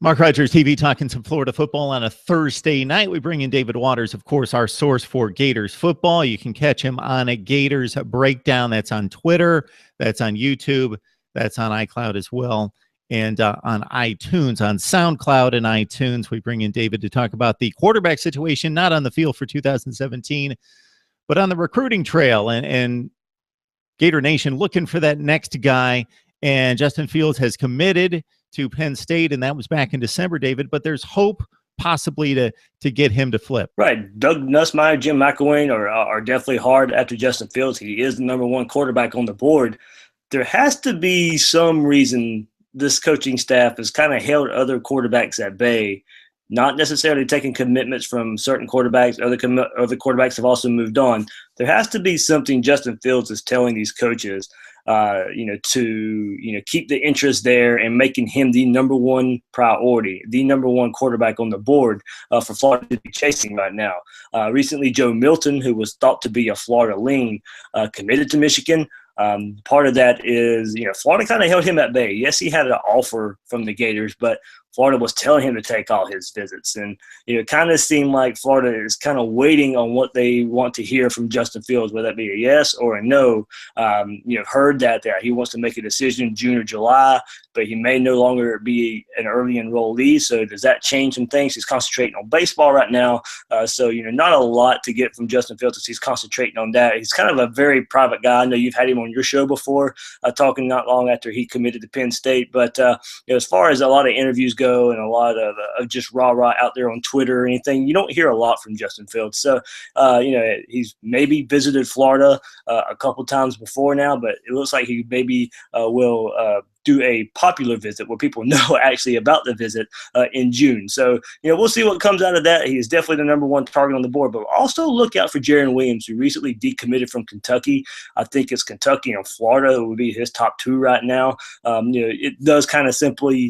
Mark Rogers TV talking some Florida football on a Thursday night. We bring in David Waters, of course, our source for Gators football. You can catch him on a Gators breakdown. That's on Twitter, that's on YouTube, that's on iCloud as well, and on iTunes, on SoundCloud and iTunes. We bring in David to talk about the quarterback situation, not on the field for 2017, but on the recruiting trail, and Gator Nation looking for that next guy. And Justin Fields has committed to Penn State, and that was back in December, David. But there's hope possibly to get him to flip. Right. Doug Nussmeier, Jim McElwain are definitely hard after Justin Fields. He is the number one quarterback on the board. There has to be some reason this coaching staff has kind of held other quarterbacks at bay, not necessarily taking commitments from certain quarterbacks. Other quarterbacks have also moved on. There has to be something Justin Fields is telling these coaches to keep the interest there and making him the number one priority, the number one quarterback on the board for Florida to be chasing right now. Recently, Joe Milton, who was thought to be a Florida lean, committed to Michigan. Part of that is, Florida kind of held him at bay. Yes, he had an offer from the Gators, but Florida was telling him to take all his visits. And it kind of seemed like Florida is kind of waiting on what they want to hear from Justin Fields, whether that be a yes or a no. Heard that he wants to make a decision in June or July, but he may no longer be an early enrollee. So does that change some things? He's concentrating on baseball right now. So not a lot to get from Justin Fields as he's concentrating on that. He's kind of a very private guy. I know you've had him on your show before, talking not long after he committed to Penn State. But as far as a lot of interviews go and a lot of just rah-rah out there on Twitter or anything, you don't hear a lot from Justin Fields. So, he's maybe visited Florida a couple times before now, but it looks like he maybe will do a popular visit where people know actually about the visit in June. So, we'll see what comes out of that. He is definitely the number one target on the board, but also look out for Jarren Williams, who recently decommitted from Kentucky. I think it's Kentucky and Florida who would be his top two right now. It does kind of simply,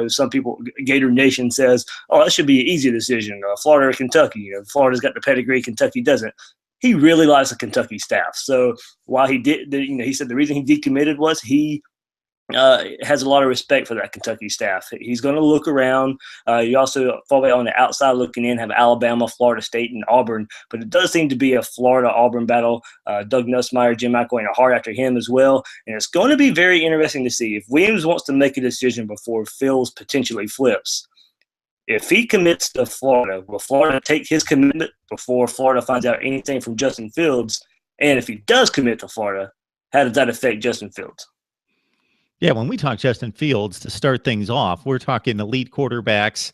some people, Gator Nation says, oh, that should be an easy decision. Florida or Kentucky. Florida's got the pedigree, Kentucky doesn't. He really likes the Kentucky staff. So while he did, he said the reason he decommitted was he has a lot of respect for that Kentucky staff. He's going to look around. You also, far away on the outside looking in, have Alabama, Florida State, and Auburn. But it does seem to be a Florida-Auburn battle. Doug Nussmeier, Jim McElwain are hard after him as well. And it's going to be very interesting to see if Williams wants to make a decision before Fields potentially flips. If he commits to Florida, will Florida take his commitment before Florida finds out anything from Justin Fields? And if he does commit to Florida, how does that affect Justin Fields? Yeah, when we talk Justin Fields, to start things off, we're talking elite quarterbacks.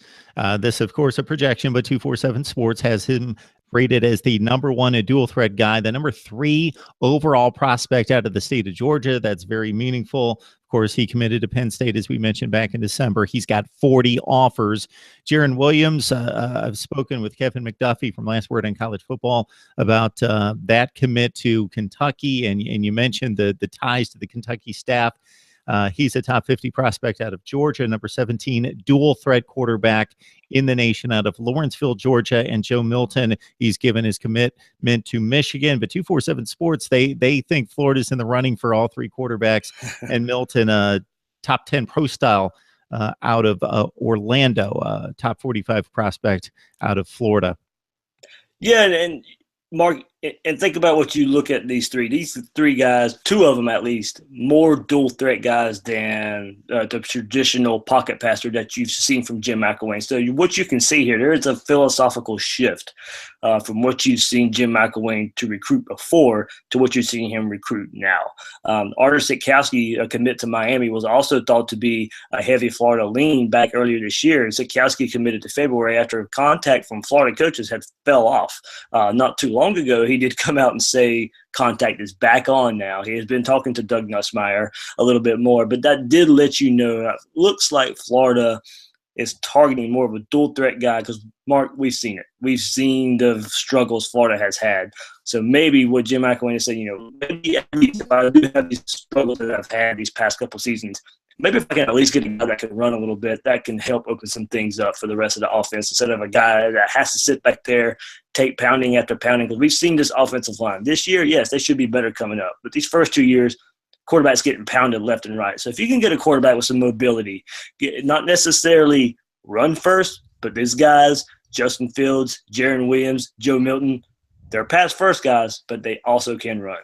This, of course, a projection, but 247 Sports has him rated as the number one a dual threat guy, the number 3 overall prospect out of the state of Georgia. That's very meaningful. Of course, he committed to Penn State, as we mentioned back in December. He's got 40 offers. Jarren Williams, I've spoken with Kevin McDuffie from Last Word on College Football about that commit to Kentucky, and you mentioned the ties to the Kentucky staff. He's a top 50 prospect out of Georgia, number 17 dual threat quarterback in the nation out of Lawrenceville, Georgia. And Joe Milton, he's given his commitment to Michigan. But 247 Sports, they think Florida's in the running for all 3 quarterbacks. And Milton, top 10 pro style out of Orlando, top 45 prospect out of Florida. Yeah, and Mark, and think about what you look at these three guys, 2 of them at least, more dual threat guys than the traditional pocket passer that you've seen from Jim McElwain. So what you can see here, there is a philosophical shift from what you've seen Jim McElwain to recruit before to what you're seeing him recruit now. Artur Sitkowski, a commit to Miami, was also thought to be a heavy Florida lean back earlier this year. And Sitkowski committed to February after contact from Florida coaches had fell off. Not too long ago, he did come out and say contact is back on now. He has been talking to Doug Nussmeier a little bit more, but that did let you know it looks like Florida is targeting more of a dual threat guy because, Mark, we've seen it. We've seen the struggles Florida has had. So maybe what Jim McElwain is saying, maybe if I do have these struggles that I've had these past couple seasons, maybe if I can at least get a guy that can run a little bit, that can help open some things up for the rest of the offense instead of a guy that has to sit back there, take pounding after pounding. Because we've seen this offensive line. This year, yes, they should be better coming up. But these first 2 years, quarterbacks getting pounded left and right. So if you can get a quarterback with some mobility, not necessarily run first, but these guys, Justin Fields, Jarren Williams, Joe Milton, they're pass first guys, but they also can run.